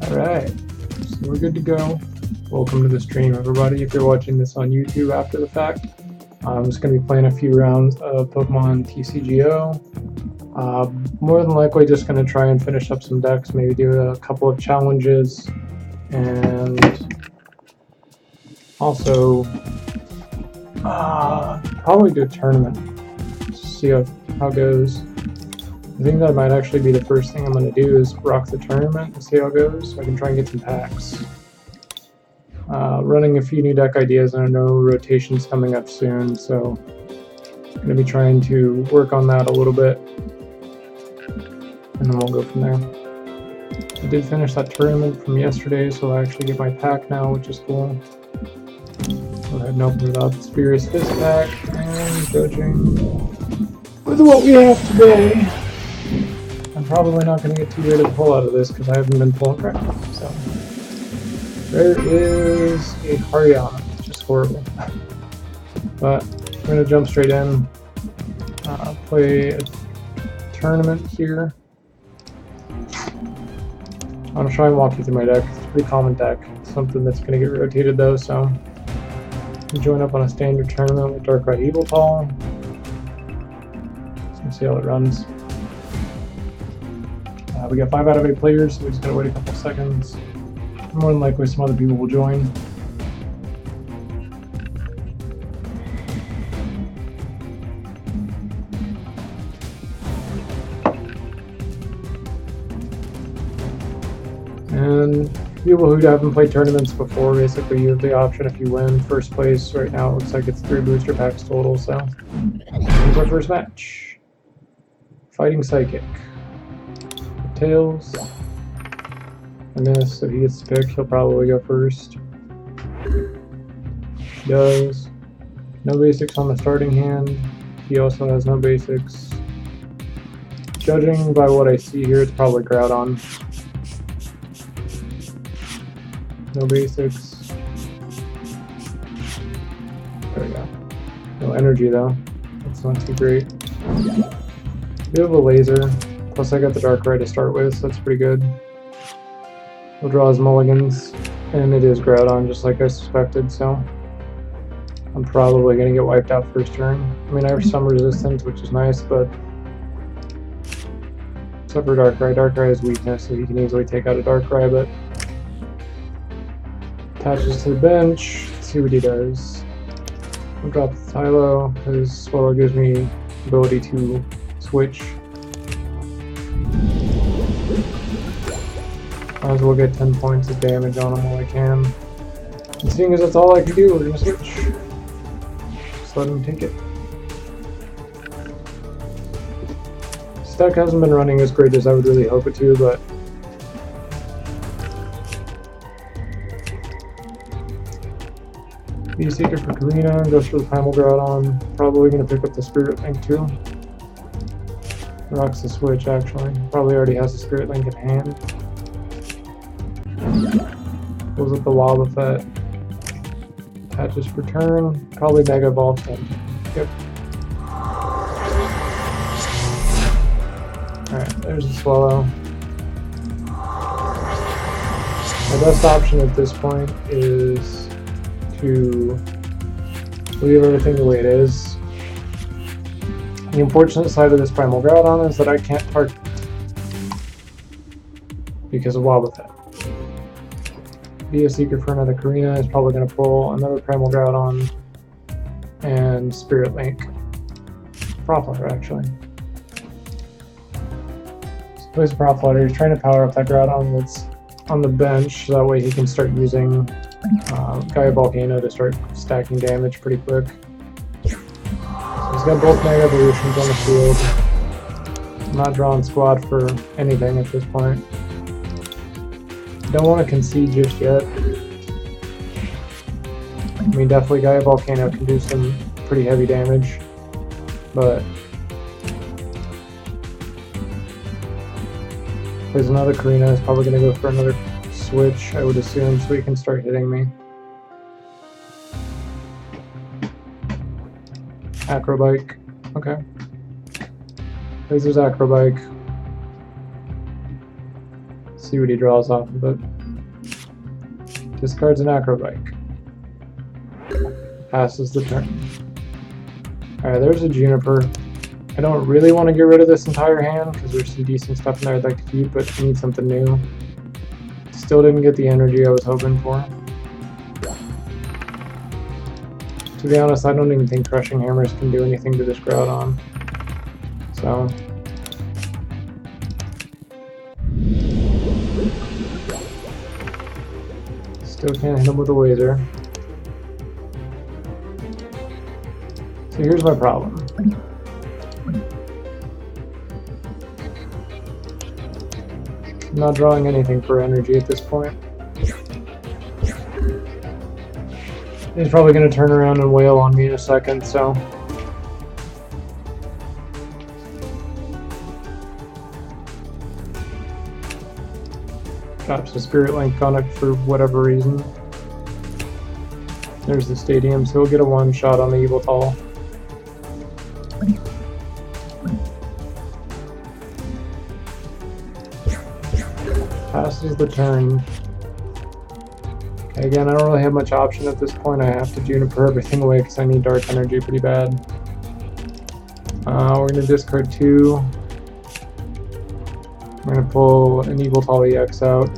Alright, so we're good to go. Welcome to the stream, everybody. If you're watching this on YouTube after the fact, I'm just going to be playing a few rounds of Pokemon TCGO. More than likely just going to try and finish up some decks, maybe do a couple of challenges, and also probably do a tournament, see how it goes. I think that might actually be the first thing I'm going to do is rock the tournament and see how it goes, so I can try and get some packs. Running a few new deck ideas, and I know rotation's coming up soon, so I'm going to be trying to work on that a little bit, and then we'll go from there. I did finish that tournament from yesterday, so I actually get my pack now, which is cool. Go ahead and open it up. Spirits this pack, and judging with what we have today. I'm probably not going to get too great a pull out of this because I haven't been pulling crap. So there is a Haryana, it's just horrible. But I'm going to jump straight in, play a tournament here. I'm going to try and walk you through my deck. It's a pretty common deck, something that's going to get rotated though. So I'm join up on a standard tournament with Darkrai Yveltal. Let's see how it runs. We got 5 out of 8 players, so we just gotta wait a couple seconds. More than likely some other people will join. And people who haven't played tournaments before, basically you have the option if you win first place. Right now it looks like it's 3 booster packs total, so here's our first match. Fighting Psychic. Tails. I miss, so he gets to pick. He'll probably go first. He does. No basics on the starting hand. He also has no basics. Judging by what I see here, it's probably Groudon. No basics. There we go. No energy though. That's not too great. We have a laser. Plus I got the Darkrai to start with, so that's pretty good. We'll draw his mulligans, and it is Groudon, just like I suspected, so I'm probably going to get wiped out first turn. I mean, I have some resistance, which is nice, but except for Darkrai. Darkrai has weakness, so he can easily take out a Darkrai, but attaches to the bench. Let's see what he does. I'll drop the Tylo, because Swallow gives me ability to switch. Might as well get 10 points of damage on him while I can. And seeing as that's all I can do, we're gonna switch. Just let him take it. This deck hasn't been running as great as I would really hope it to, but be a secret for Keanan, goes for the Primal Groudon. Probably gonna pick up the Spirit Link too. Rocks the switch actually. Probably already has the Spirit Link in hand. Pulls up the Wobbuffet. Attaches for turn. Probably Mega Evolves him. Yep. Alright, there's a Swallow. My best option at this point is to leave everything the way it is. The unfortunate side of this Primal Groudon is that I can't target because of Wobbuffet. Be a secret for another Keanan is probably going to pull another Primal Groudon and Spirit Link. Profiter, actually. So plays a Profiter. He's trying to power up that Groudon that's on the bench, so that way he can start using Gaia Volcano to start stacking damage pretty quick. So he's got both Mega Evolutions on the field. I'm not drawing squad for anything at this point. Don't want to concede just yet. I mean, definitely Gaia Volcano can do some pretty heavy damage, but there's another Keanan is probably going to go for another switch, I would assume, so he can start hitting me. Acrobike. Okay. There's his Acrobike. See what he draws off of it. Discards an acrobike. Passes the turn. Alright, there's a Juniper. I don't really want to get rid of this entire hand because there's some decent stuff in there I'd like to keep, but I need something new. Still didn't get the energy I was hoping for. To be honest, I don't even think Crushing Hammers can do anything to this Groudon. So... still can't hit him with a laser. So here's my problem. I'm not drawing anything for energy at this point. He's probably going to turn around and wail on me in a second, so... drops a Spirit Link on it for whatever reason. There's the stadium, so he'll get a one-shot on the Yveltal. Passes the turn. Okay, again, I don't really have much option at this point. I have to Juniper everything away because I need Dark Energy pretty bad. We're going to discard 2. We're going to pull an Yveltal-Ex out.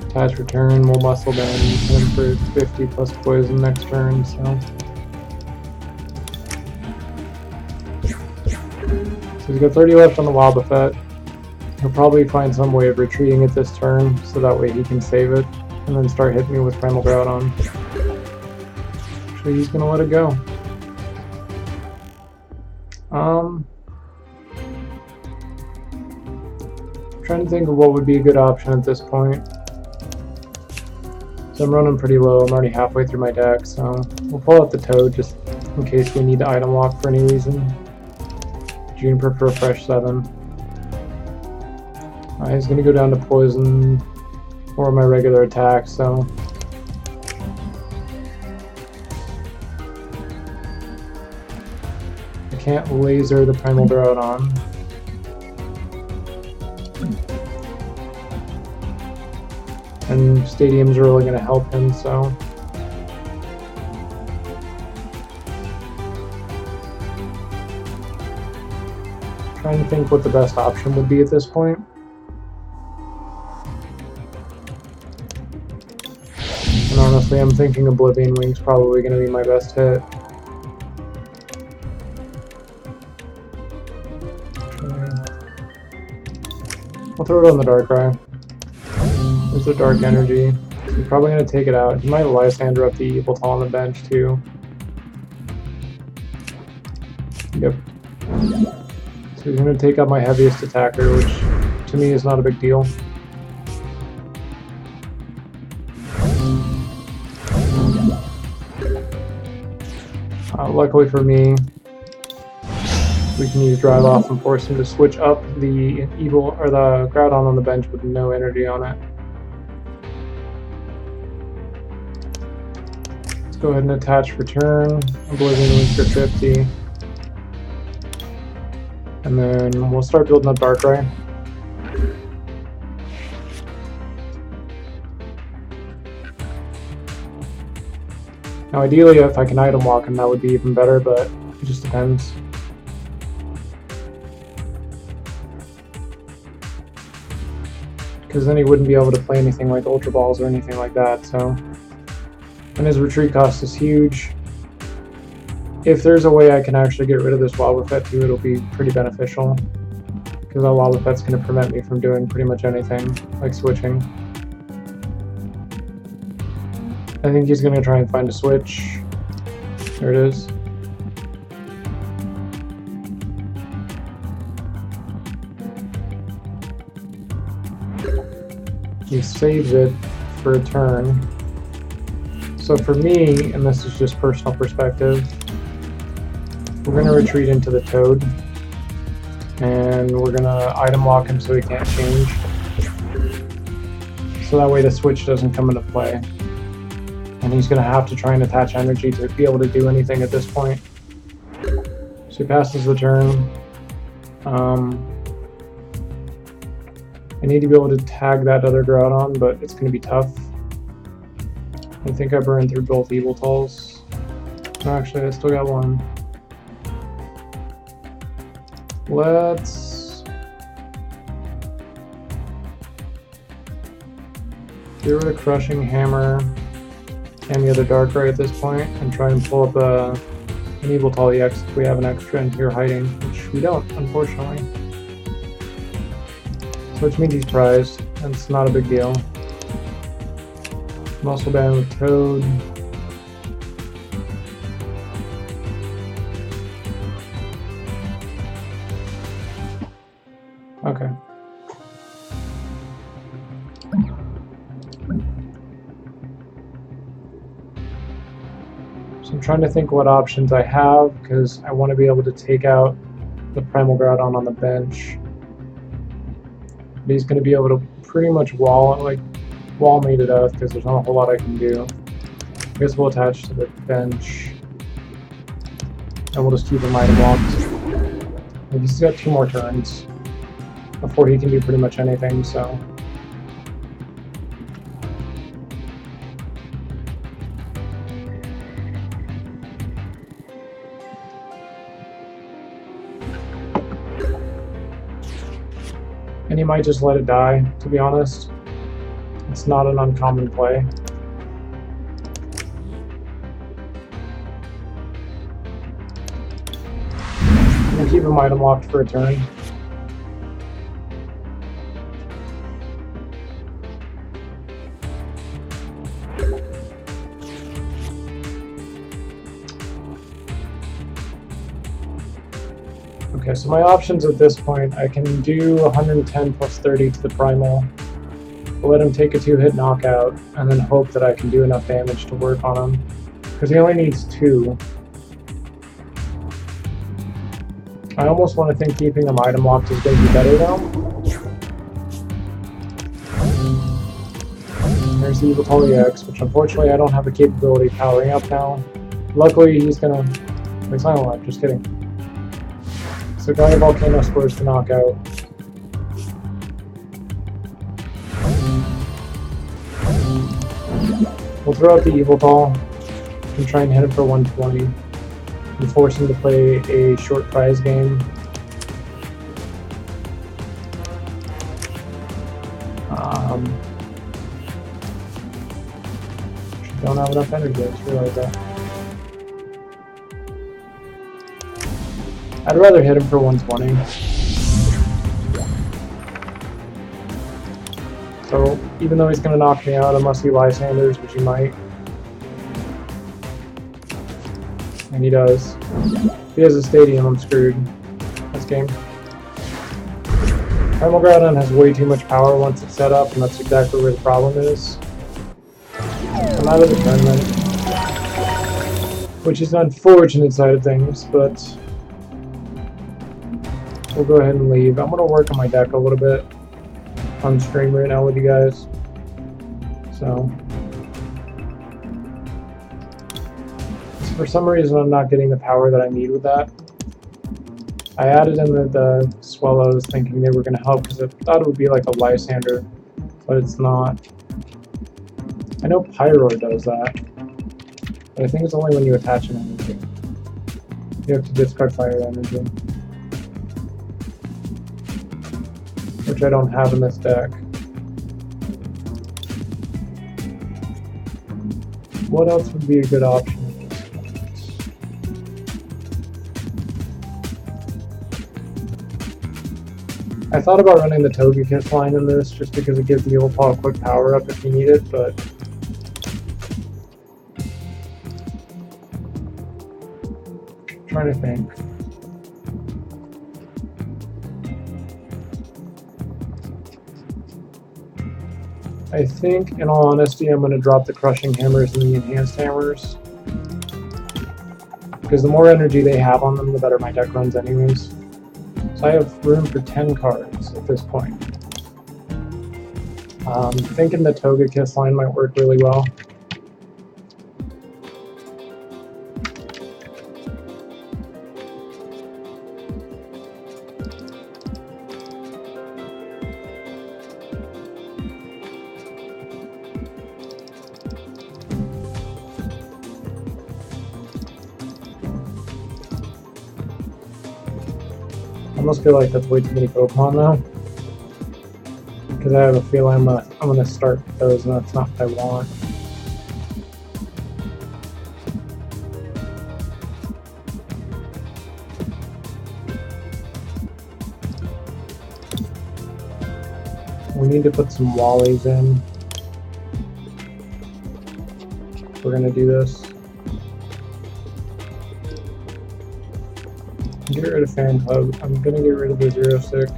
Attach return, we'll muscle down him for 50 plus poison next turn, so... so he's got 30 left on the Wobbuffet. He'll probably find some way of retreating at this turn, so that way he can save it, and then start hitting me with Primal Groudon. Actually, he's gonna let it go. Trying to think of what would be a good option at this point. So I'm running pretty low, I'm already halfway through my deck, so we'll pull out the Toad just in case we need to item lock for any reason. Juniper for a fresh 7. He's going to go down to poison or my regular attack, so... I can't laser the Primal Groudon. And Stadium's really going to help him, so... trying to think what the best option would be at this point. And honestly, I'm thinking Oblivion Wing's probably going to be my best hit. I'll throw it on the Darkrai. There's the Dark Energy. He's probably going to take it out. He might Lysander up the Yveltal on the bench too. Yep. So he's going to take out my heaviest attacker, which to me is not a big deal. Luckily for me, we can use Drive Off and force him to switch up the the Groudon on the bench with no energy on it. Let's go ahead and attach return. Oblivion Wing for 50. And then we'll start building up Darkrai. Now ideally if I can item walk him that would be even better, but it just depends. Because then he wouldn't be able to play anything like Ultra Balls or anything like that, so... and his retreat cost is huge. If there's a way I can actually get rid of this Wobbuffet too, it'll be pretty beneficial. Because that Wobbuffet's going to prevent me from doing pretty much anything, like switching. I think he's going to try and find a switch. There it is. He saves it for a turn. So for me, and this is just personal perspective, we're going to retreat into the Toad, and we're going to item lock him so he can't change. So that way the switch doesn't come into play. And he's going to have to try and attach energy to be able to do anything at this point. So he passes the turn. I need to be able to tag that other Groudon, but it's going to be tough. I think I burned through both Yveltals. No, actually, I still got one. Let's get rid of Crushing Hammer and the other Darkrai at this point and try and pull up an Yveltal-Ex if we have an extra in here hiding, which we don't, unfortunately. Which means he's prized, and it's not a big deal. Muscle Band with Toad. Okay. So I'm trying to think what options I have, because I want to be able to take out the Primal Groudon on the bench. But he's going to be able to pretty much wall me to death because there's not a whole lot I can do. I guess we'll attach to the bench. And we'll just keep him item locked. He's got 2 more turns before he can do pretty much anything, so. And he might just let it die, to be honest. It's not an uncommon play. I'm gonna keep him item locked for a turn. Okay, so my options at this point, I can do 110 plus 30 to the Primal, let him take a 2-hit knockout, and then hope that I can do enough damage to work on him, because he only needs 2. I almost want to think keeping him item locked is going to be better though. There's the Yveltal-Ex, which unfortunately I don't have the capability of powering up now. Luckily he's going to... Wait, Silent Life, just kidding. So Gaia Volcano scores the knockout. We'll throw out the Yveltal and try and hit him for 120 and force him to play a short prize game. Don't have enough energy, I just realized that. I'd rather hit him for 120. So, even though he's going to knock me out unless he Lysanders, which he might. And he does. If he has a Stadium, I'm screwed. This game. Primal Groudon has way too much power once it's set up, and that's exactly where the problem is. I'm out of the tournament. Which is an unfortunate side of things, but... we'll go ahead and leave. I'm going to work on my deck a little bit on stream right now with you guys. So for some reason I'm not getting the power that I need with that. I added in the Swallows thinking they were going to help because I thought it would be like a Lysander, but it's not. I know Pyroar does that, but I think it's only when you attach an energy. You have to discard fire energy, which I don't have in this deck. What else would be a good option at this point? I thought about running the Togekiss line in this just because it gives the Yveltal a quick power up if you need it, but I'm trying to think. I think, in all honesty, I'm going to drop the Crushing Hammers and the Enhanced Hammers. Because the more energy they have on them, the better my deck runs anyways. So I have room for 10 cards at this point. Thinking the Togekiss line might work really well. almost feel like that's way too many Pokemon though. Because I have a feeling I'm gonna start those and that's not what I want. We need to put some Wallies in. We're gonna do this. Get rid of Fan Club. I'm gonna get rid of the 0-6.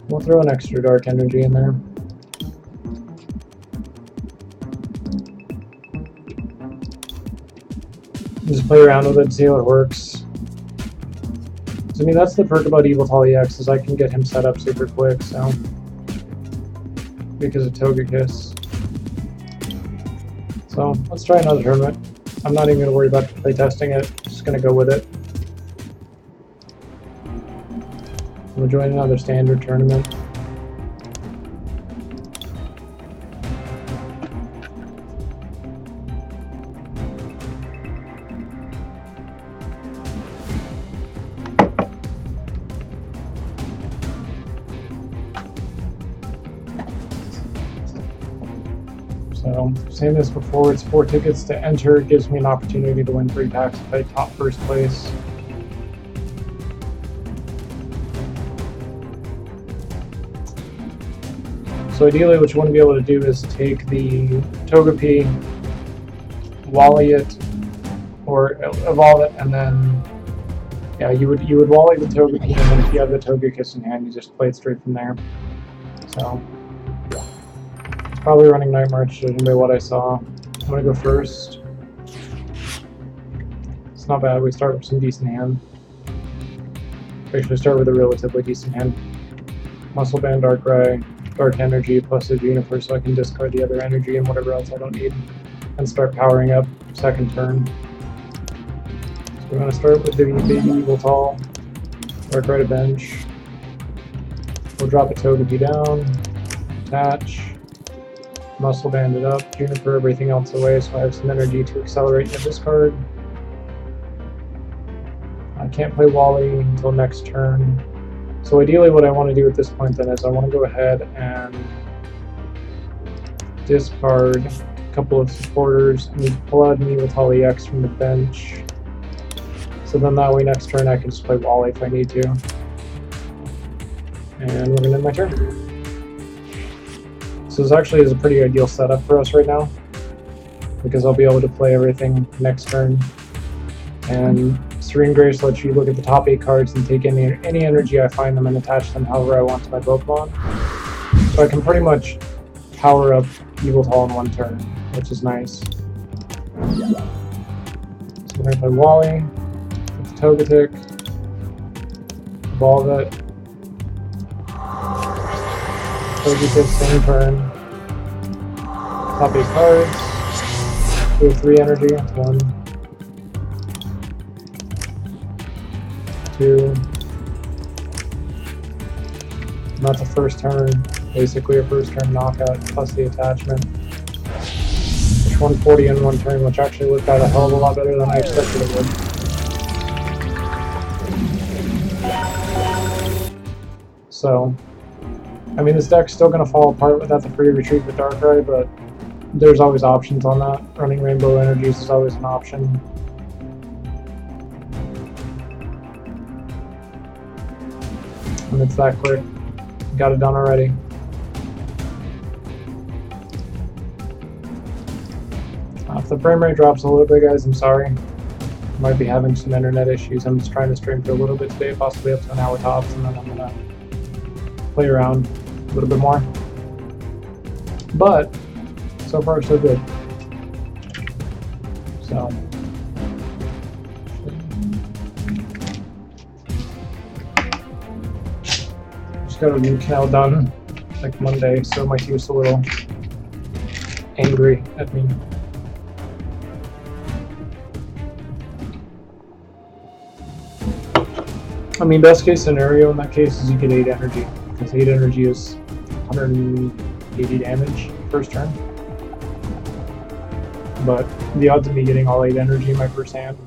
We'll throw an extra Dark Energy in there. Just play around with it, see how it works. So, I mean, that's the perk about Yveltal-Ex, is I can get him set up super quick, so... because of Togekiss. So, let's try another tournament. I'm not even going to worry about playtesting it, just going to go with it. We'll join another standard tournament. So, same as before, it's 4 tickets to enter. It gives me an opportunity to win 3 packs if I top first place. So ideally what you want to be able to do is take the Togepi, Wally it, or evolve it, and then yeah, you would Wally the Togepi, and then if you have the Togekiss in hand, you just play it straight from there. So it's probably running Night March, judging by what I saw. I'm gonna go first. It's not bad. We start with some decent hand. Actually, start with a relatively decent hand. Muscle Band, Darkrai, Dark Energy plus the Juniper, so I can discard the other energy and whatever else I don't need, and start powering up second turn. So we're going to start with the Yveltal, Darkrai to bench. We'll drop a Togepi down, attach, Muscle Band it up, Juniper everything else away, so I have some energy to accelerate the discard. I can't play Wally until next turn. So ideally what I want to do at this point then is I want to go ahead and discard a couple of supporters and pull out an Yveltal-Ex from the bench. So then that way next turn I can just play Wally if I need to. And we're going to end my turn. So this actually is a pretty ideal setup for us right now, because I'll be able to play everything next turn. And Serene Grace lets you look at the top 8 cards and take any energy I find them and attach them however I want to my Pokemon. So I can pretty much power up Yveltal in one turn, which is nice. So we're going to play Wally with Togetic, evolve it, Togekiss same turn, top 8 cards, do 3 energy, 1, 2. And that's a first turn, basically a first turn knockout plus the attachment. Which 140 in one turn, which actually worked out a hell of a lot better than I expected it would. So, I mean, this deck's still going to fall apart without the free retreat with Darkrai, but there's always options on that. Running Rainbow Energies is always an option. And it's that quick. Got it done already. If the frame rate drops a little bit, guys, I'm sorry. I might be having some internet issues. I'm just trying to stream for a little bit today, possibly up to an hour tops, and then I'm gonna play around a little bit more. But so far so good. So just got a root canal done like Monday, so my team's a little angry at me. I mean, best case scenario in that case is you get 8 energy, because 8 energy is 180 damage first turn. But the odds of me getting all 8 energy in my first hand,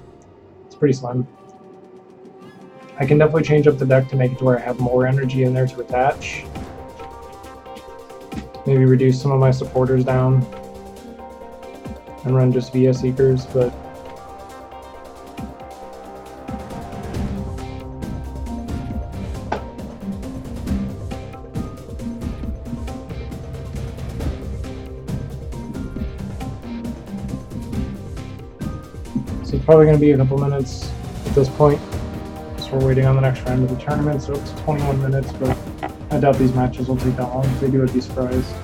it's pretty slim. I can definitely change up the deck to make it to where I have more energy in there to attach. Maybe reduce some of my supporters down and run just VS Seekers, but so it's probably going to be a couple minutes at this point. So we're waiting on the next round of the tournament, so it's 21 minutes, but I doubt these matches will take that long. If they do, I'd be surprised.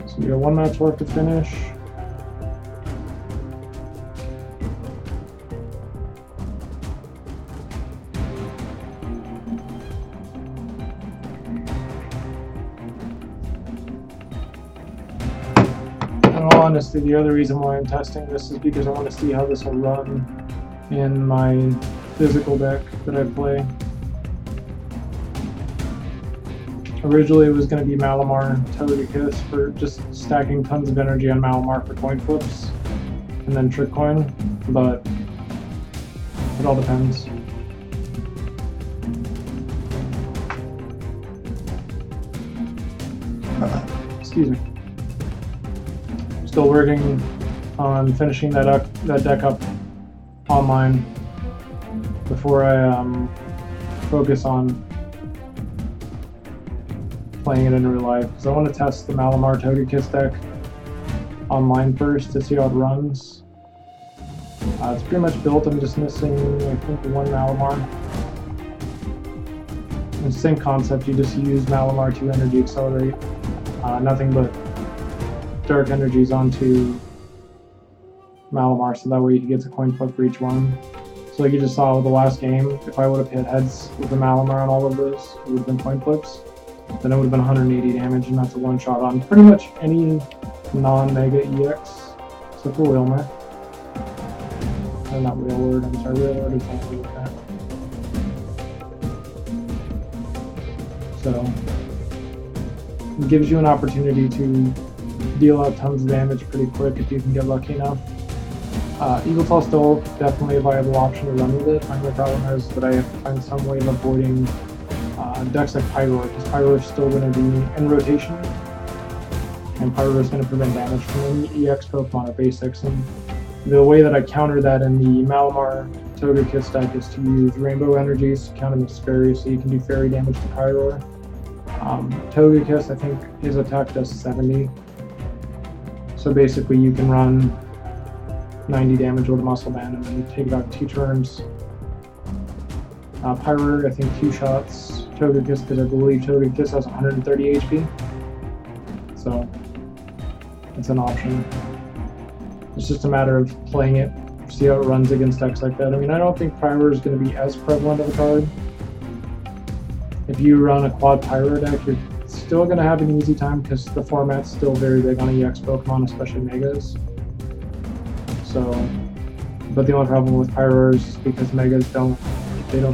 So we got 1 match left to finish. In all honesty, the other reason why I'm testing this is because I want to see how this will run in my physical deck that I play. Originally it was going to be Malamar Togekiss for just stacking tons of energy on Malamar for coin flips, and then Trick Coin, but it all depends. Excuse me. Still working on finishing that deck up online before I focus on playing it in real life, because I want to test the Malamar Togekiss deck online first to see how it runs. It's pretty much built. I'm just missing, I think, 1 Malamar. It's the same concept. You just use Malamar to energy accelerate. Nothing but dark energies onto Malamar, so that way he gets a coin flip for each one. So like you just saw with the last game, if I would have hit heads with the Malamar on all of those, it would have been coin flips. Then it would have been 180 damage, and that's a one-shot on pretty much any non-Mega EX, except for Whalmer. Or not Whaleward, I'm sorry, Whaleward is not like that. So, it gives you an opportunity to deal out tons of damage pretty quick if you can get lucky enough. Yveltal still definitely a viable option to run with it. My only problem is that I have to find some way of avoiding decks like Pyroar, because Pyroar is still going to be in rotation, and Pyroar is going to prevent damage from any EX Pokemon or basics. And the way that I counter that in the Malamar Togekiss deck is to use Rainbow Energies to counter Mix Fairy, so you can do fairy damage to Pyroar. Togekiss, I think his attack does 70, so basically you can run 90 damage with a Muscle Band and then take about 2 turns. Pyroar, I think 2 shots. Togekiss, because I believe Togekiss has 130 HP. So, it's an option. It's just a matter of playing it, see how it runs against decks like that. I mean, I don't think Pyroar is going to be as prevalent of a card. If you run a quad Pyroar deck, you're still going to have an easy time because the format's still very big on EX Pokemon, especially Megas. So, but the only problem with Pyroar is because Megas don't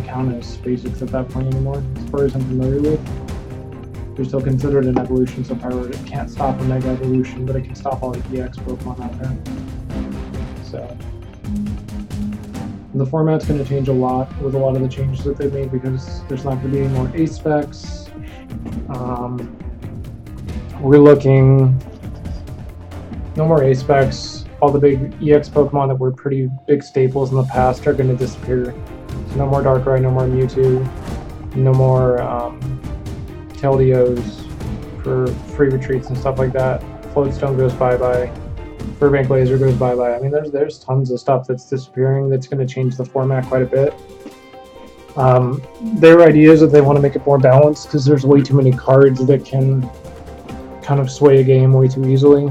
count as basics at that point anymore, as far as I'm familiar with. They're still considered an evolution, so Pyroar can't stop a Mega Evolution, but it can stop all the EX Pokemon out there. So, the format's going to change a lot with a lot of the changes that they've made, because there's not going to be any more Ace specs. We're looking no more Ace specs. All the big EX Pokemon that were pretty big staples in the past are going to disappear. So no more Darkrai, no more Mewtwo, no more Keldeos for free retreats and stuff like that. Floatstone goes bye-bye. Burbank Laser goes bye-bye. I mean, there's tons of stuff that's disappearing that's going to change the format quite a bit. Their idea is that they want to make it more balanced, because there's way too many cards that can kind of sway a game way too easily.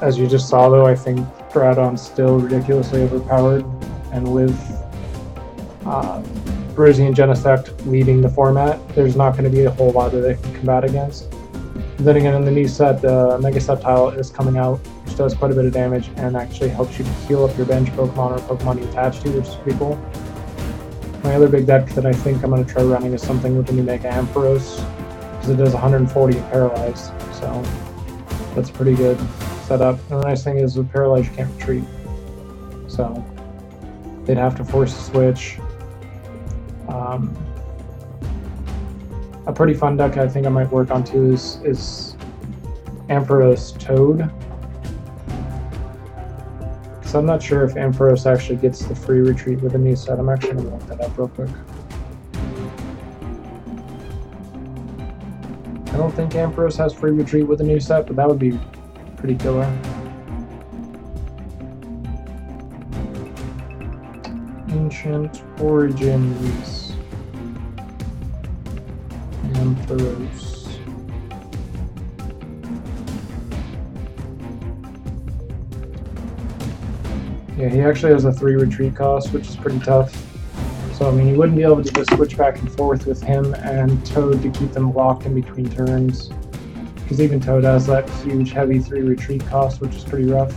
As you just saw, though, I think Groudon's still ridiculously overpowered, and with Brizzy and Genesect leading the format, there's not going to be a whole lot that they can combat against. Then again, in the new set, the Mega Sceptile is coming out, which does quite a bit of damage and actually helps you heal up your bench Pokemon or Pokemon you attach to, which is pretty cool. My other big deck that I think I'm going to try running is something with the new Mega Ampharos, because it does 140 Paralyzed, so that's pretty good setup. And the nice thing is with Paralyzed you can't retreat, so they'd have to force a switch. A pretty fun deck I think I might work on too is Ampharos Toad. Because I'm not sure if Ampharos actually gets the free retreat with the new set. I'm actually going to look that up real quick. I don't think Ampharos has free retreat with the new set, but that would be pretty killer. Ancient Origins. Ampharos. Yeah, he actually has a 3 retreat cost, which is pretty tough. So, I mean, you wouldn't be able to just switch back and forth with him and Toad to keep them locked in between turns. Because even Toad has that huge, heavy 3 retreat cost, which is pretty rough.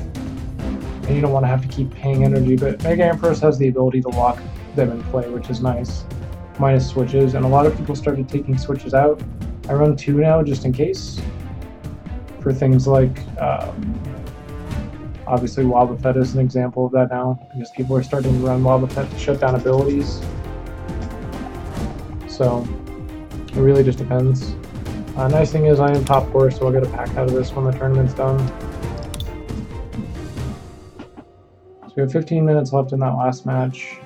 And you don't want to have to keep paying energy, but Mega Ampharos has the ability to lock them in play, which is nice. Minus switches, and a lot of people started taking switches out. I run 2 now just in case. For things like, obviously Wobbuffet is an example of that now, because people are starting to run Wobbuffet to shut down abilities. So, it really just depends. Nice thing is I am top course, so I'll get a pack out of this when the tournament's done. So we have 15 minutes left in that last match.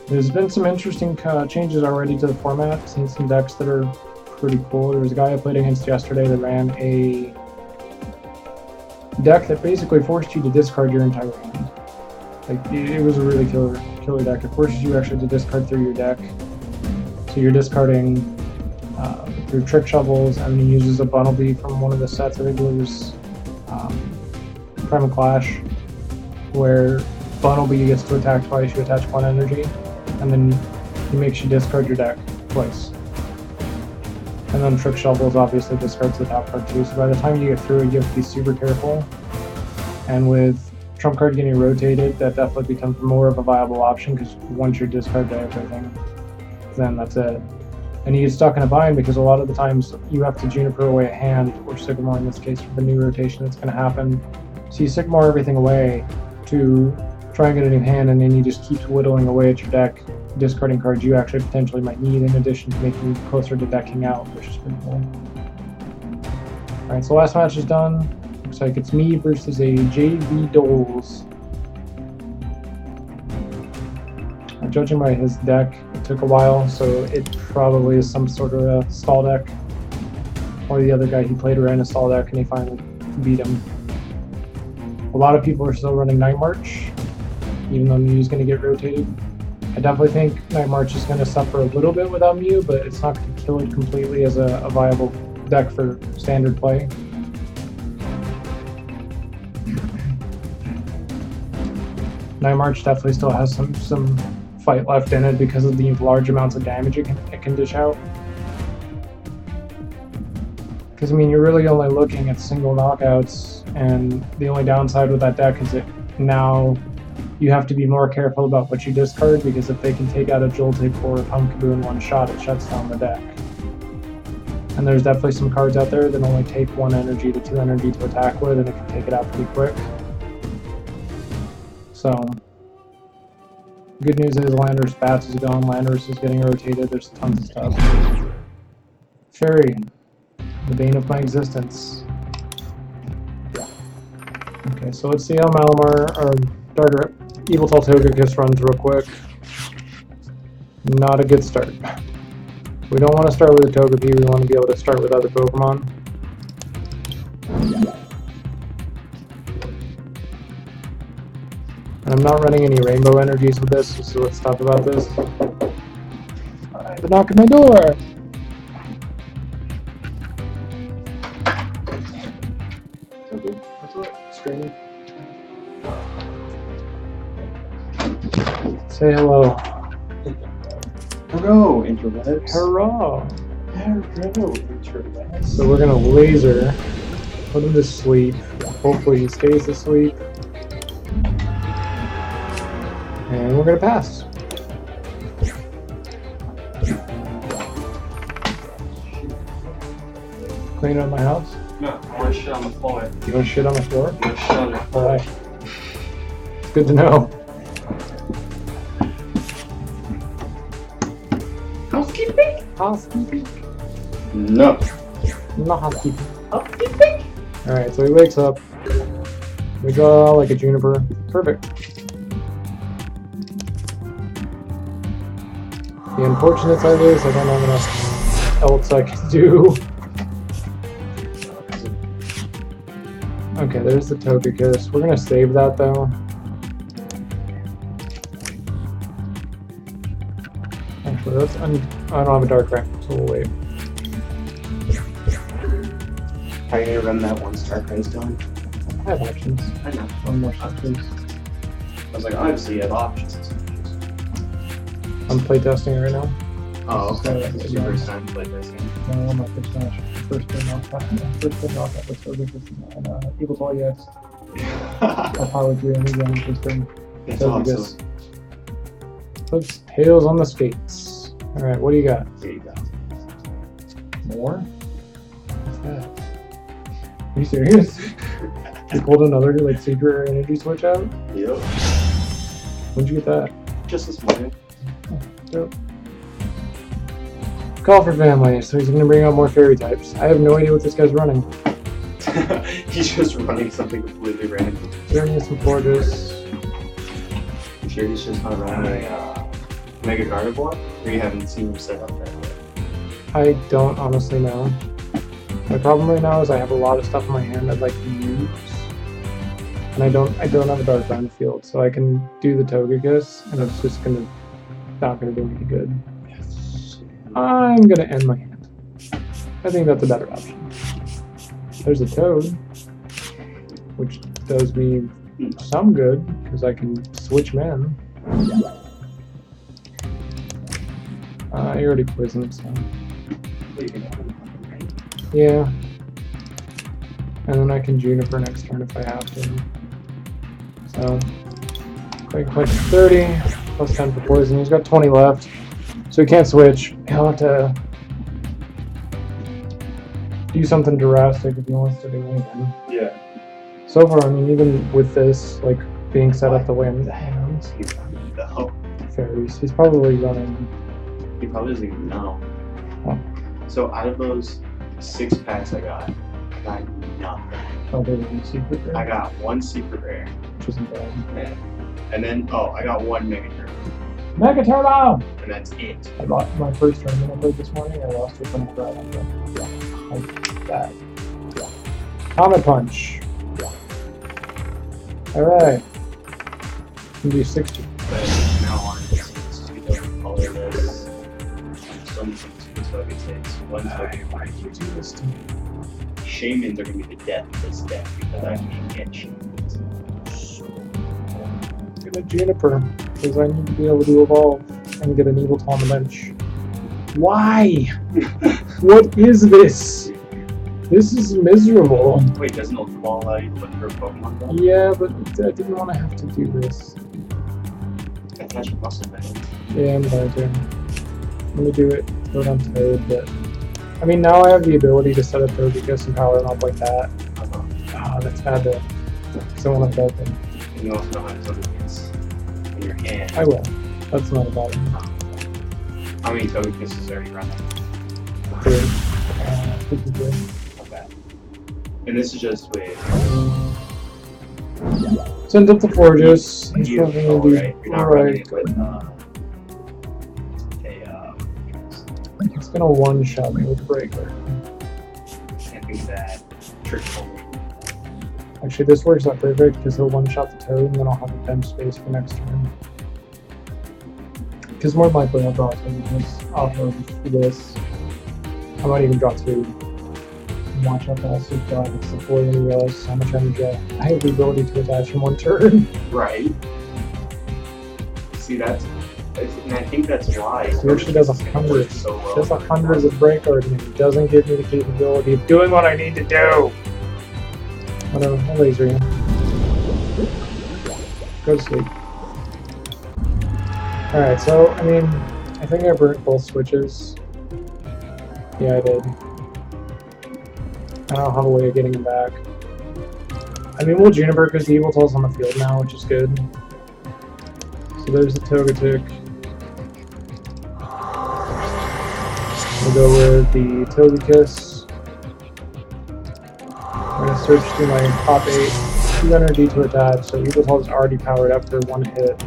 There's been some interesting changes already to the format. Seen some decks that are pretty cool. There was a guy I played against yesterday that ran a deck that basically forced you to discard your entire hand. Like, it was a really killer deck. It forces you actually to discard through your deck. So you're discarding your Trick Shovels, and then he uses a Bunnelby from one of the sets. I think it was Primal Clash, where Bunnelby gets to attack twice, you attach 1 energy, and then he makes you discard your deck twice. And then Trick Shovels obviously discards the top card too, so by the time you get through it, you have to be super careful. And with Trump card getting rotated, that definitely becomes more of a viable option, because once you discard everything, then that's it. And you get stuck in a bind because a lot of the times you have to Juniper away a hand, or Sycamore in this case for the new rotation that's going to happen. So you Sycamore everything away to try and get a new hand, and then you just keep whittling away at your deck, discarding cards you actually potentially might need, in addition to making you closer to decking out, which is pretty cool. Alright, so last match is done. Looks like it's me versus a JV Doles. Judging by his deck, it took a while, so it probably is some sort of a stall deck. Or the other guy he played ran a stall deck and he finally beat him. A lot of people are still running Night March, even though Mew's going to get rotated. I definitely think Night March is going to suffer a little bit without Mew, but it's not going to kill it completely as a viable deck for standard play. Night March definitely still has some fight left in it because of the large amounts of damage it can dish out. Because, I mean, you're really only looking at single knockouts, and the only downside with that deck is that now you have to be more careful about what you discard, because if they can take out a Joltik or a Pumpkaboo in one shot, it shuts down the deck. And there's definitely some cards out there that only take 1 energy to 2 energy to attack with, and it can take it out pretty quick. So, good news is Landorus Bats is gone, Landorus is getting rotated, there's tons of stuff. Fairy, the bane of my existence. Okay, so let's see how Malamar, or Darter, Yveltal-Togekiss runs real quick. Not a good start. We don't want to start with a Togepi, we want to be able to start with other Pokemon. And I'm not running any Rainbow Energies with this, so let's talk about this. Alright, they're knocking my door! So good. What's up? Streaming. Say hello. Hello, interwebs. Hurrah! Hello, interwebs. So we're gonna laser, put him to sleep. Hopefully he stays asleep. And we're gonna pass. Clean up my house? No, I want to shit on the floor. You wanna shit on the floor? I want to shit on the floor. Alright. Good to know. Housekeeping? Housekeeping? No. No housekeeping. Housekeeping? Alright, so he wakes up. We draw like a juniper. Perfect. The unfortunate side is I don't have enough else I can do. Okay, there's the Togekiss. We're gonna save that though. Actually, that's I don't have a dark rank, so we'll wait. How are you gonna run that once Dark Rain's done? I have options. I know. One more shot, please. I was like, obviously you have options. I'm playtesting right now. Oh, okay. So, This is your first time playtesting. No, my first match. First thing off that with Togekiss and Yveltal-Ex. I'll power through any game this thing. That's Togekiss. awesome. Puts tails on the skates. Alright, what do you got? There you go. More? What's that? Are you serious? You pulled another like secret energy switch out? Yep. When'd you get that? Just this morning. Oh, dope. Call for family, so he's gonna bring out more fairy types. I have no idea what this guy's running. He's just running something completely random. There needs some forges. I'm sure he's just not running a Mega Carnivore, or you haven't seen him set up that way. I don't honestly know. My problem right now is I have a lot of stuff in my hand I'd like to use. And I don't have a dark brown field, so I can do the Togekiss, and it's just not gonna do me any good. I'm gonna end my hand. I think that's a better option. There's a Toad, which does me some good, because I can switch men. I already poisoned, so... Yeah. And then I can Juniper next turn if I have to. So, quick punch 30, plus 10 for poison. He's got 20 left, so he can't switch. He'll have to do something drastic if he wants to do anything. Yeah. So far, I mean, even with this, like, being set up the way I'm hands, fairies, he's probably running. He probably doesn't even know. Oh. So out of those 6 packs I got nothing. Oh, there's a secret there, I got 1 secret rare. which isn't bad. Yeah. And then, I got 1 Mega Turbo. Mega Turbo! And that's it. I lost my first tournament I played this morning. I lost to some crowd. Like that. Comet Punch. Alright. Can do 60. But now on, it's all it is. Some Togekiss. One Togekiss. Why did you do this to me? Shamans are going to be the death of this deck because I can't get Shamans. I'm gonna Juniper, because I need to be able to evolve and get an Yveltal on the bench. Why? What is this? This is miserable. Wait, doesn't Ultra Ball allow you to look for a Pokemon though? Yeah, but I didn't want to have to do this. Attach a muscle band. Yeah, I'm going to. I'm gonna do it. Throw it on Toad, but I mean, now I have the ability to set up Togekiss and power them up like that. Oh, that's bad though. Because I want to belt them. And you also don't have Togekiss in your hand. I will. That's not a problem. How many Togekisses are you running? 53. Not bad. And this is just with... Send up the Forges. He's you. probably Oh, gonna do right. You're not running it with... It's gonna one-shot me with Breaker. Can't do that. Trick Pokemon. Actually, this works out perfect because he'll one-shot the Toad and then I'll have a bench space for next turn. Because more likely I'll draw 2 because off of this. I might even draw 2. Watch out that super dog. It's before you realize how much energy I have the ability to attach in 1 turn. Right. See, and I think that's why. He actually does 100. So well. Does 100 as a break guard, and he doesn't give me the capability of doing what I need to do. Whatever, I'll laser you. Go to sleep. Alright, so, I mean, I think I burnt both switches. Yeah, I did. I don't have a way of getting him back. I mean, we'll Juniper because the Yveltal's on the field now, which is good. So there's the Togekiss. We'll go with the Togekiss. I'm going to search through my top 8. 2 energy to attach, so Yveltal's already powered up for 1 hit.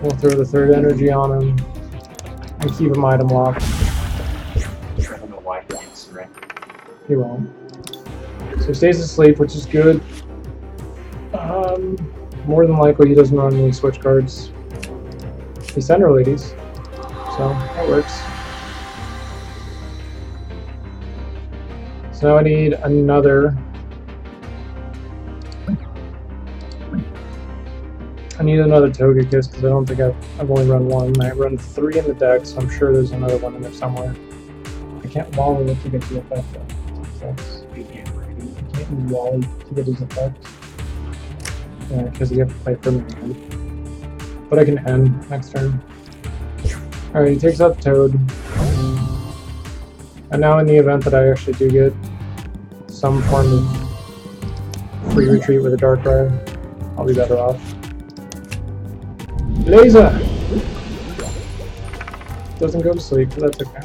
We'll throw the 3rd energy on him and keep him item locked. I don't know why he didn't surrender. He won't. So he stays asleep, which is good. More than likely he doesn't run any switch cards. He's Center Ladies, so that works. So now I need another. I need another Togekiss because I don't think I've only run 1. I run 3 in the deck, so I'm sure there's another one in there somewhere. I can't volley it to get the effect though. I can't use volley to get his effect. Yeah, because you have to play for me. But I can end next turn. Alright, he takes out Toad. And now in the event that I actually do get some form of free retreat with a Darkrai, I'll be better off. Laser! Doesn't go to sleep, but that's okay.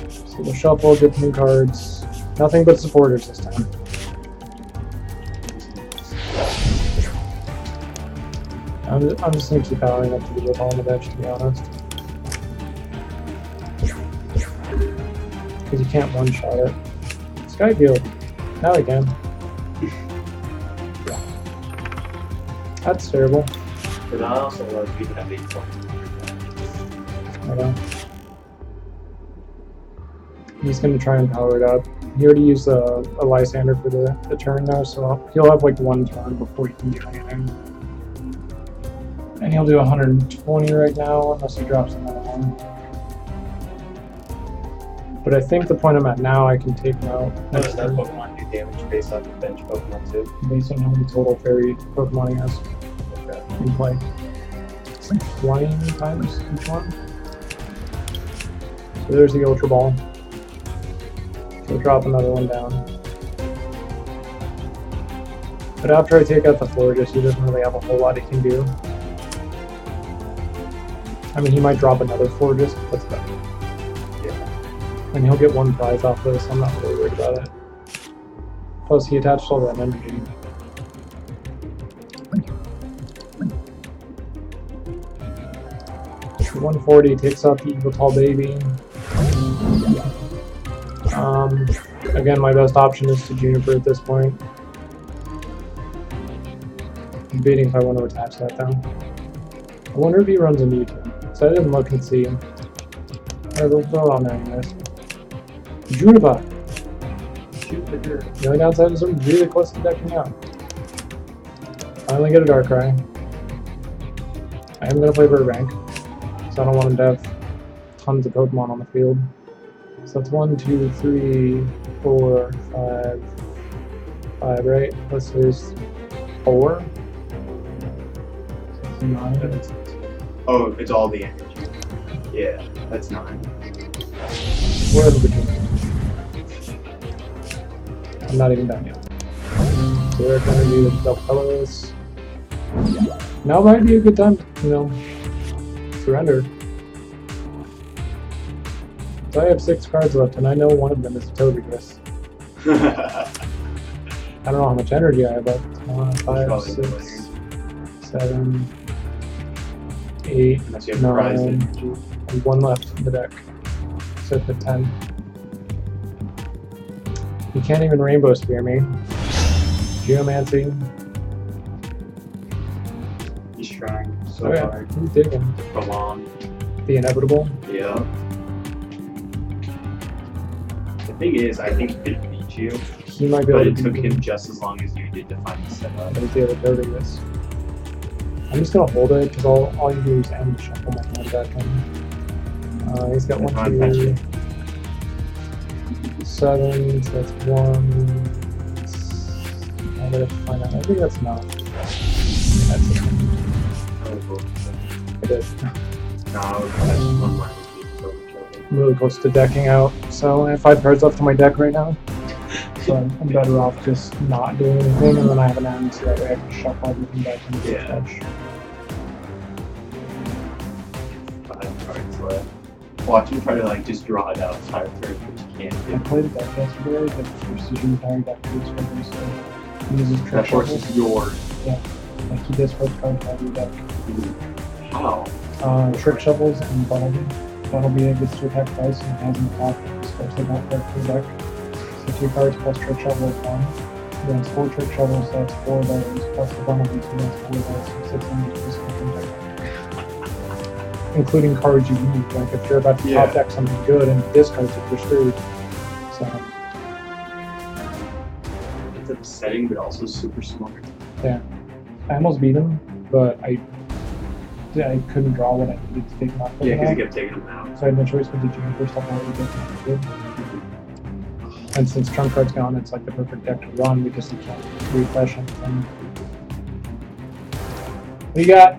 So we'll shuffle, get new cards. Nothing but supporters this time. I'm just going to keep powering up to the Yveltal on the bench, to be honest. Because you can't one-shot it. Skyfield. Now I can. That's terrible. But I also love people that make fun. I know. He's going to try and power it up. He already used a Lysander for the turn now, so he'll have like 1 turn before he can do anything. And he'll do 120 right now, unless he drops another one. But I think the point I'm at now, I can take him out. How does that Pokemon do damage based on the bench Pokemon too? Based on how many total fairy Pokemon he has in play. It's like 20 times each one. So there's the Ultra Ball. He'll drop another one down. But after I take out the Florges, he doesn't really have a whole lot he can do. I mean, he might drop another Florges, but that's better. Yeah. And he'll get 1 prize off this, so I'm not really worried about it. Plus, he attached all that energy. So 140 takes out the Yveltal baby. Again, my best option is to Juniper at this point. I'm debating if I want to attach that though. I wonder if he runs a Mewtwo. So I didn't look and see. Alright, we'll throw it on there anyways. Juniper! The only downside is I'm really close to decking out. Finally get a Darkrai. I am going to play Burbank, so I don't want him to have tons of Pokemon on the field. So that's 1, 2, 3, 4, 5, 5, right? Let's lose 4. 9. Oh, it's all the energy. Yeah, that's 9. We're in the beginning. I'm not even done yet. So we're going to do the Yveltal-Ex. Now might be a good time to, surrender. So I have 6 cards left, and I know one of them is Togekiss. I don't know how much energy I have left. 5, 6, 7, 8, 9, and 1 left in the deck. So it's at 10. You can't even Rainbow Spear me. Geomancy. He's trying so hard. He's digging. Prolong. The inevitable. Yeah. The thing is, I think he could beat you. he might be But able it to took beat him me. just as long as you did to find the setup. There's the other Togekiss. I'm just gonna hold it because all you do is end shuffle my hand back in. He's got 1, 2, 7, so that's 1. I gotta find out. I think that's enough. That's it. It is. No, that's one more. I'm really close to decking out, so I have 5 cards left on my deck right now. So I'm better off just not doing anything, and then I have an end, so that way I can shuffle everything back into the bench. 5 cards left. Watch him try to like just draw it out 5 turns, which you can't I do. played a deck yesterday that precision retired deck to its fingers, so he uses trick That force shuffles. is yours. Yeah, like he discards cards out of your deck. How? Trick shovels and Buttleby. Buttleby gets to attack twice and has an attack that discards the back card from the deck. So 2 cards plus trick shovel is 1. Then it's 4 trick shovels, so that's 4 of those, plus the Buttleby, so that's 4 of those, so 6 enemies discard from deck. Including cards you need, like if you're about to top deck something good and discards it, you're screwed. So It's upsetting, but also super smart. yeah, I almost beat him, but I couldn't draw what I needed to take him out. Yeah, because he kept taking them out. So I had no choice but to Juniper stuff already good. And since trump card's gone, it's like the perfect deck to run because you can't refresh anything. What do you got?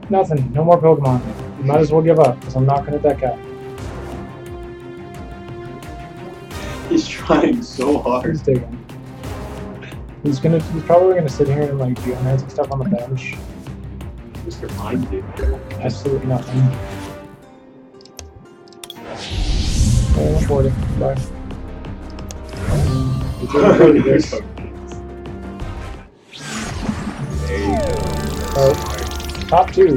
Nothing. No more Pokemon. You might as well give up because I'm not going to deck out. He's trying so hard. He's digging. He's probably gonna sit here and like do magic stuff on the bench. Mr. Mind, dude. Absolutely nothing. Oh, 40. Bye. There you go. Oh, top 2.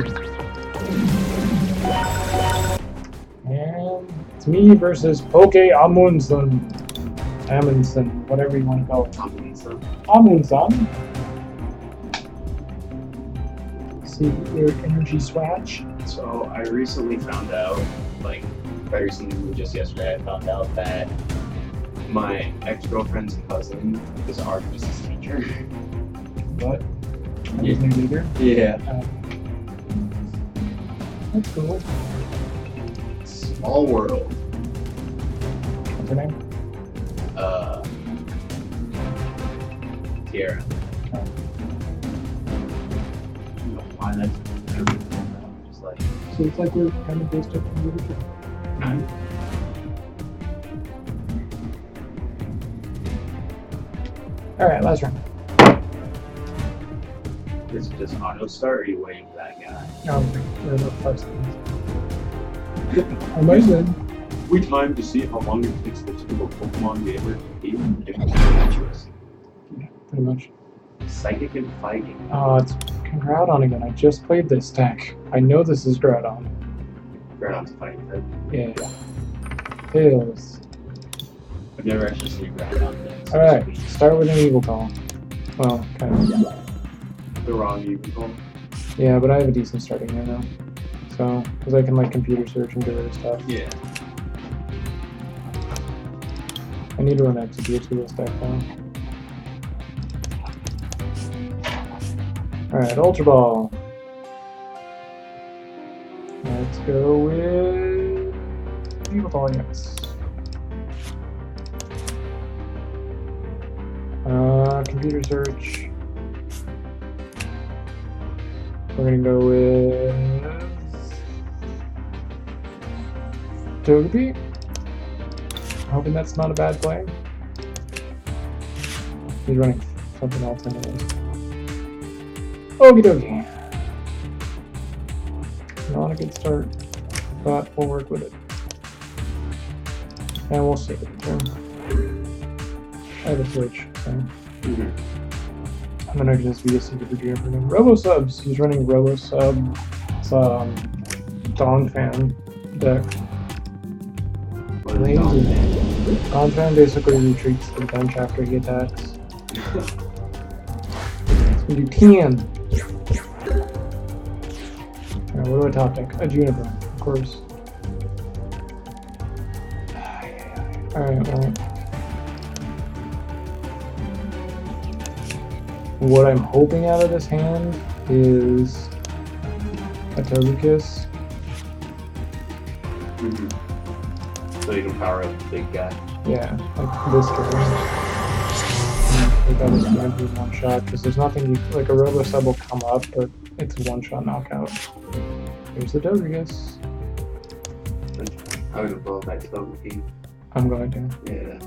And it's me versus Amundsen, whatever you want to call it. Amundsen. See your energy swatch. So I recently found out, like, very recently, just yesterday, I found out that my ex-girlfriend's cousin is Artemis's teacher. What? Yeah. Is new leader? Yeah. That's cool. Small world. What's her name? Tiara. I don't know why that's just like. So it's like we're kind of based up on leadership. Alright, last round. Is it just auto start or are you waiting for that guy? We're about 5 seconds. I might win. We time to see how long it takes the typical Pokemon gamer to beat different choice. Pretty much. Psychic and Fighting. It's fucking Groudon again. I just played this deck. I know this is Groudon. Groudon's fighting type. Yeah. Tails. I've never actually seen Groudon. Alright, start with an Yveltal. Well, kind of. The wrong Yveltal. Yeah, but I have a decent starting right now. So, because I can like computer search and get rid of stuff. Yeah. I need to run Execute to this deck now. Alright, Ultra Ball. Let's go with Yveltal-Ex. Computer search. We're gonna go with Togekiss. Hoping that's not a bad play. He's running something else anyways. Okie dokie. Not a good start, but we'll work with it. And we'll see. I have a switch, so. And then I can just be a secret GM for him. Robo-Subs! He's running Robo-Sub. It's Dawn Fan deck. Lazy. Dawn Fan basically retreats to the bench after he attacks. It's gonna do Keanan. Alright, what do I top deck? A Juniper, of course. Alright, well. What I'm hoping out of this hand is a Togekiss. So you can power up the big guy. Yeah, like this turn. Take out this man with one shot, because there's nothing like a Robo Sub will come up, but it's a one shot knockout. Here's the Togekiss. I would blow that Togekiss. I'm going to. Yeah.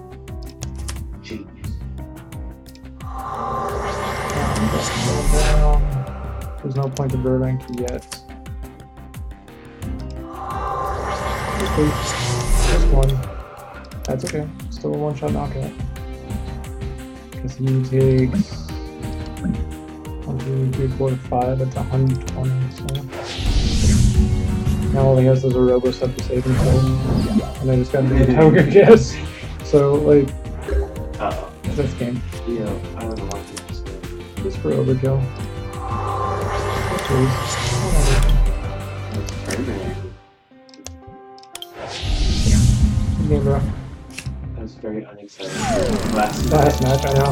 Jeez. There's no point to Burbank yet. Just one. That's okay. Still a one shot knockout. Because he takes 1, 2, 3, 4, 5. That's 120. So now all he has is a Robo Sub to save himself. And I just got the Togekiss. So, like, that's game. Yeah, I don't know why this Just for overkill. Please. Good game, bro. That was very unexciting. Last match, I know.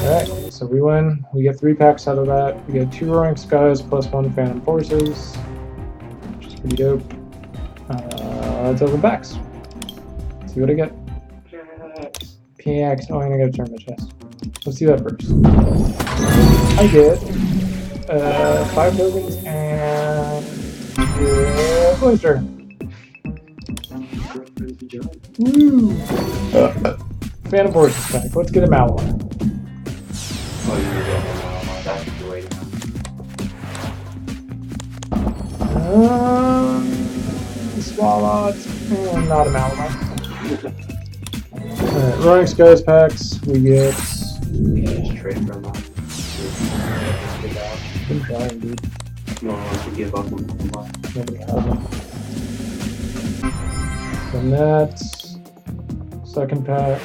Alright, so we win. We get 3 packs out of that. We get 2 Roaring Skies plus 1 Phantom Forces, which is pretty dope. Let's open packs. Let's see what I get. PX. Oh, and I gotta turn my chest. Let's do that first. I get 5 tokens and Blister. Woo! Phantom Forces pack. Let's get a Malamar. Oh, you need that. That's what you're waiting on. Swallows. Not a Malamar. Alright, Roaring Skies packs. We get. Just trade for a month. Been trying, dude. No one wants to give up on the month. Nobody has them. From that. Second pack.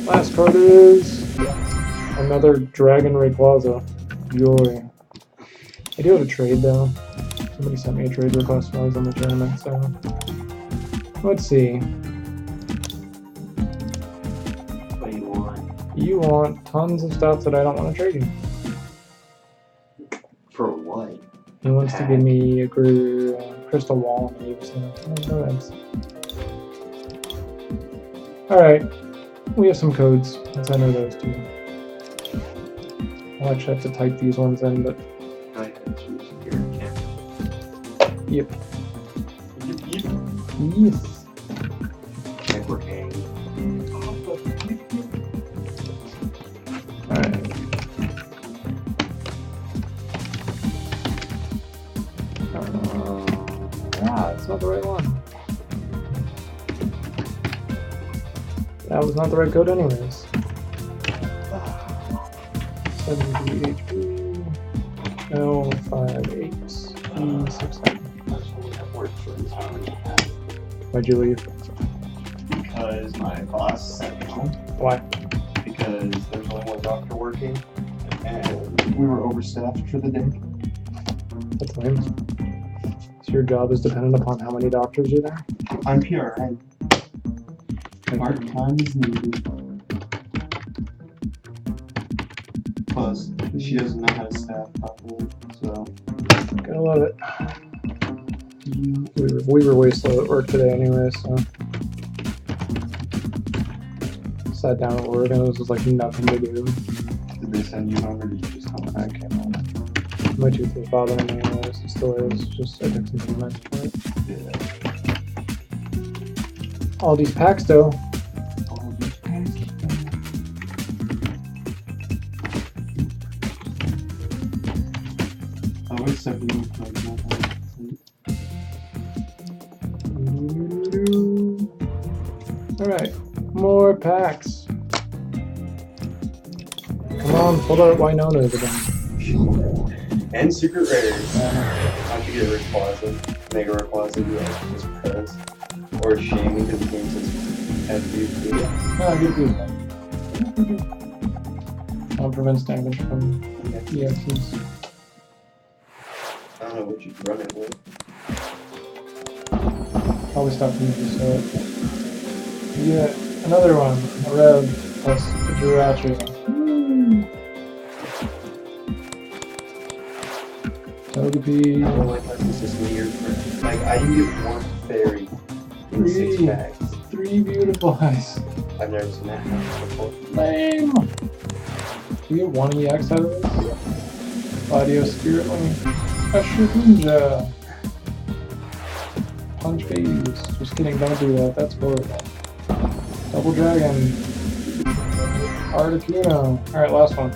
Last card is another Dragon Rayquaza. Joy. I do have a trade though. Somebody sent me a trade request when I was in the tournament, so let's see. What do you want? You want tons of stuff that I don't want to trade you. For what? He wants to give me a crystal wall and leave, so no thanks. Alright, we have some codes. Let's enter those two. I'll actually have to type these ones in, but yep. Yes. Networking. Alright. That's not the right one. That was not the right code anyways. 70 HP. L58 E67. Why'd you leave? Because my boss sent me home. Why? Because there's only one doctor working, and we were overstaffed for the day. That's lame. So your job is dependent upon how many doctors are there? I'm PRN. Part-time is needed. Plus, she doesn't know how to staff properly, so... Gotta love it. We were way slow at work today anyway, so... Sat down at work and it was just like nothing to do. Did they send you home or did you just come back? I came home. My tooth was bothering me anyways, it still is, just I took some meds for it. Yeah. All these packs though. I always said we would play that. Alright, more packs. Come on, pull out Wynonas again. And secret rares. I have to get Rayquaza, Mega Rayquaza, just because. Or Shame because the game says FUP. No, get these back. Prevents damage from EXs. I don't know what you run it with. I'll all the stuff you need to sell it. You get another one, a red plus a Jirachi. Togekiss. I don't like how consistently you're like I can get one fairy in 6 Three. packs. 3 beautiful eyes. I've never seen that happen before. Lame! We get 1 EX out of this? Audio Spirit Link. A Shurunja. Punch face. Just kidding, don't do that. That's horrible. Double Dragon. Articuno. Alright, last one.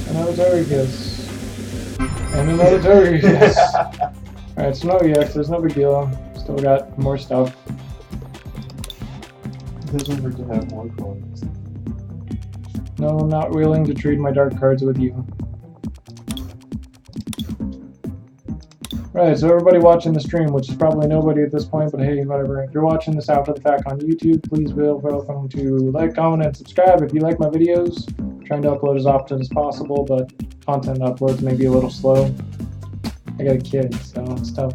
Another Togekiss. And another Togekiss. Alright, so no EX, there's no big deal. Still got more stuff. It doesn't hurt to have more cards. No, I'm not willing to trade my dark cards with you. Right, so everybody watching the stream, which is probably nobody at this point, but hey, whatever. If you're watching this after the fact on YouTube, please feel welcome to like, comment, and subscribe if you like my videos. I'm trying to upload as often as possible, but content uploads may be a little slow. I got a kid, so it's tough.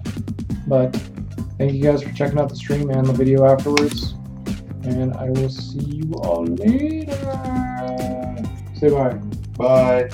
But thank you guys for checking out the stream and the video afterwards. And I will see you all later. Say bye. Bye.